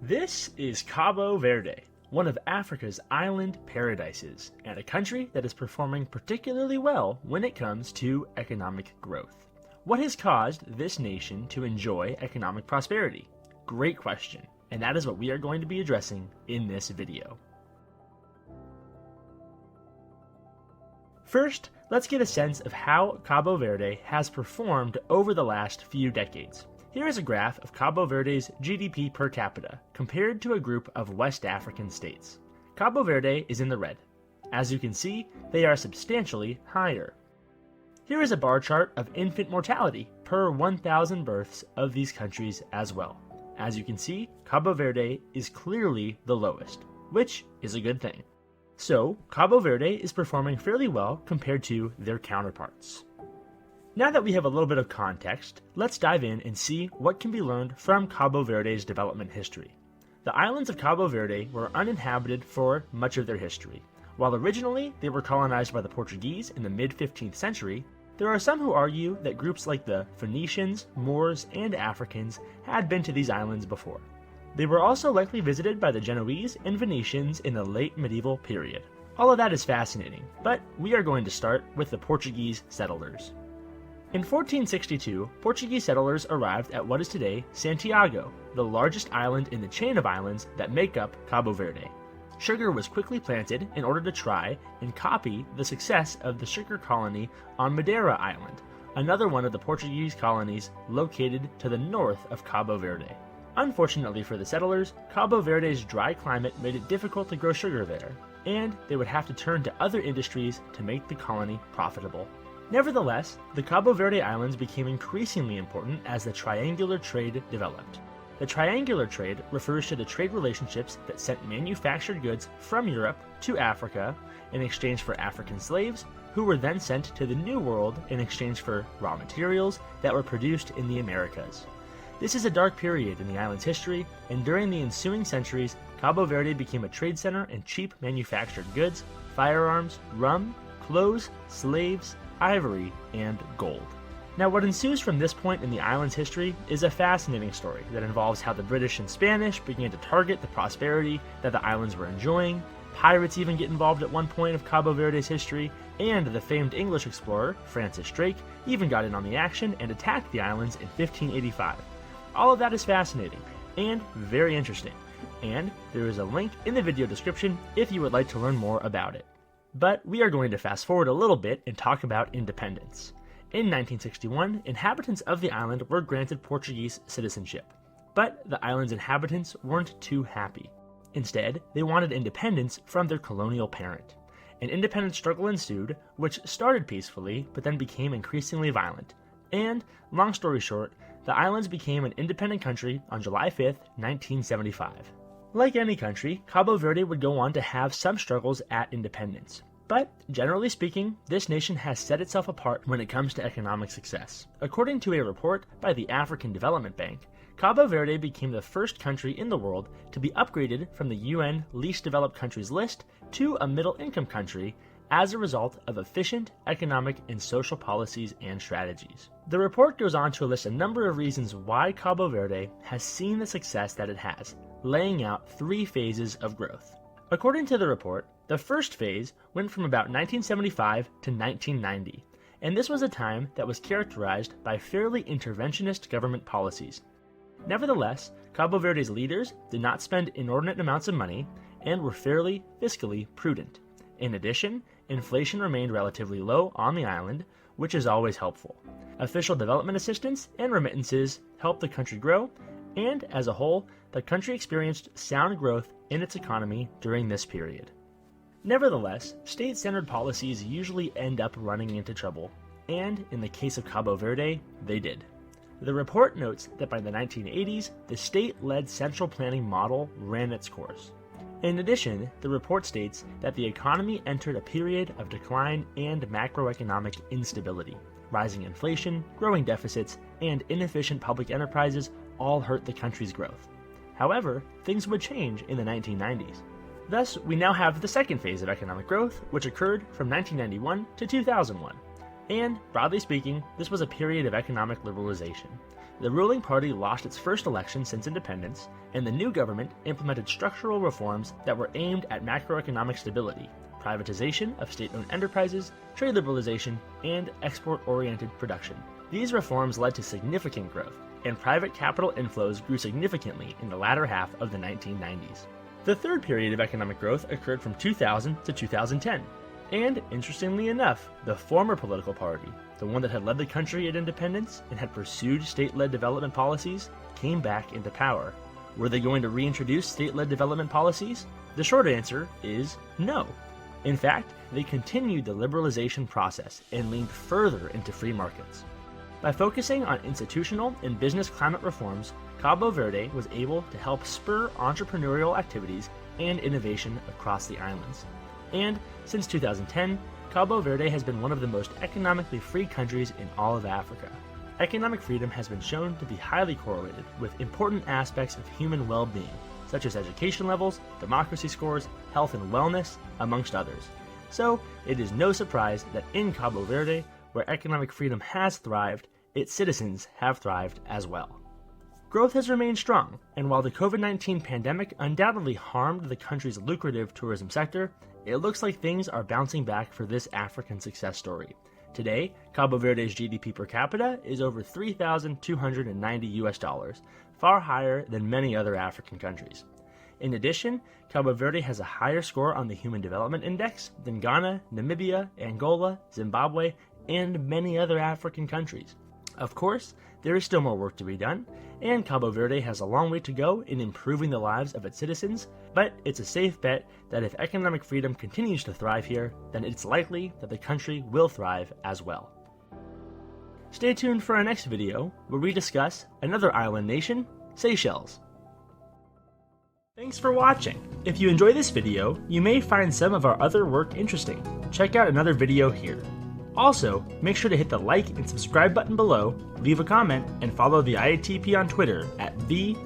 This is Cabo Verde, one of Africa's island paradises, and a country that is performing particularly well when it comes to economic growth. What has caused this nation to enjoy economic prosperity? Great question, and that is what we are going to be addressing in this video. First, let's get a sense of how Cabo Verde has performed over the last few decades. Here is a graph of Cabo Verde's GDP per capita compared to a group of West African states. Cabo Verde is in the red. As you can see, they are substantially higher. Here is a bar chart of infant mortality per 1,000 births of these countries as well. As you can see, Cabo Verde is clearly the lowest, which is a good thing. So, Cabo Verde is performing fairly well compared to their counterparts. Now that we have a little bit of context, let's dive in and see what can be learned from Cabo Verde's development history. The islands of Cabo Verde were uninhabited for much of their history. While originally they were colonized by the Portuguese in the mid-15th century, there are some who argue that groups like the Phoenicians, Moors, and Africans had been to these islands before. They were also likely visited by the Genoese and Venetians in the late medieval period. All of that is fascinating, but we are going to start with the Portuguese settlers. In 1462, Portuguese settlers arrived at what is today Santiago, the largest island in the chain of islands that make up Cabo Verde. Sugar was quickly planted in order to try and copy the success of the sugar colony on Madeira Island, another one of the Portuguese colonies located to the north of Cabo Verde. Unfortunately for the settlers, Cabo Verde's dry climate made it difficult to grow sugar there, and they would have to turn to other industries to make the colony profitable. Nevertheless, the Cabo Verde Islands became increasingly important as the triangular trade developed. The triangular trade refers to the trade relationships that sent manufactured goods from Europe to Africa in exchange for African slaves, who were then sent to the New World in exchange for raw materials that were produced in the Americas. This is a dark period in the island's history, and during the ensuing centuries, Cabo Verde became a trade center in cheap manufactured goods, firearms, rum, clothes, slaves, ivory, and gold. Now, what ensues from this point in the island's history is a fascinating story that involves how the British and Spanish began to target the prosperity that the islands were enjoying. Pirates even get involved at one point of Cabo Verde's history, and the famed English explorer, Francis Drake, even got in on the action and attacked the islands in 1585. All of that is fascinating and very interesting, and there is a link in the video description if you would like to learn more about it. But we are going to fast forward a little bit and talk about independence. In 1961, inhabitants of the island were granted Portuguese citizenship, but the island's inhabitants weren't too happy. Instead, they wanted independence from their colonial parent. An independence struggle ensued, which started peacefully but then became increasingly violent. And, long story short, the islands became an independent country on July 5, 1975. Like any country, Cabo Verde would go on to have some struggles at independence. But, generally speaking, this nation has set itself apart when it comes to economic success. According to a report by the African Development Bank, Cabo Verde became the first country in the world to be upgraded from the UN Least Developed Countries list to a middle-income country as a result of efficient economic and social policies and strategies. The report goes on to list a number of reasons why Cabo Verde has seen the success that it has, laying out 3 phases of growth. According to the report, the first phase went from about 1975 to 1990, and this was a time that was characterized by fairly interventionist government policies. Nevertheless, Cabo Verde's leaders did not spend inordinate amounts of money and were fairly fiscally prudent. In addition, inflation remained relatively low on the island, which is always helpful. Official development assistance and remittances helped the country grow, and as a whole, the country experienced sound growth in its economy during this period. Nevertheless, state-centered policies usually end up running into trouble, and in the case of Cabo Verde, they did. The report notes that by the 1980s, the state-led central planning model ran its course. In addition, the report states that the economy entered a period of decline and macroeconomic instability. Rising inflation, growing deficits, and inefficient public enterprises all hurt the country's growth. However, things would change in the 1990s. Thus, we now have the second phase of economic growth, which occurred from 1991 to 2001. And, broadly speaking, this was a period of economic liberalization. The ruling party lost its first election since independence, and the new government implemented structural reforms that were aimed at macroeconomic stability, privatization of state-owned enterprises, trade liberalization, and export-oriented production. These reforms led to significant growth, and private capital inflows grew significantly in the latter half of the 1990s. The third period of economic growth occurred from 2000 to 2010. And, interestingly enough, the former political party, the one that had led the country at independence and had pursued state-led development policies, came back into power. Were they going to reintroduce state-led development policies? The short answer is no. In fact, they continued the liberalization process and leaned further into free markets. By focusing on institutional and business climate reforms, Cabo Verde was able to help spur entrepreneurial activities and innovation across the islands. And since 2010, Cabo Verde has been one of the most economically free countries in all of Africa. Economic freedom has been shown to be highly correlated with important aspects of human well-being, such as education levels, democracy scores, health and wellness, amongst others. So, it is no surprise that in Cabo Verde, where economic freedom has thrived, its citizens have thrived as well. Growth has remained strong, and while the COVID-19 pandemic undoubtedly harmed the country's lucrative tourism sector, it looks like things are bouncing back for this African success story. Today, Cabo Verde's GDP per capita is over $3,290, far higher than many other African countries. In addition, Cabo Verde has a higher score on the Human Development Index than Ghana, Namibia, Angola, Zimbabwe, and many other African countries. Of course, there is still more work to be done, and Cabo Verde has a long way to go in improving the lives of its citizens, but it's a safe bet that if economic freedom continues to thrive here, then it's likely that the country will thrive as well. Stay tuned for our next video, where we discuss another island nation, Seychelles. Thanks for watching. If you enjoy this video, you may find some of our other work interesting. Check out another video here. Also, make sure to hit the like and subscribe button below, leave a comment, and follow the IATP on Twitter at @the_IATP.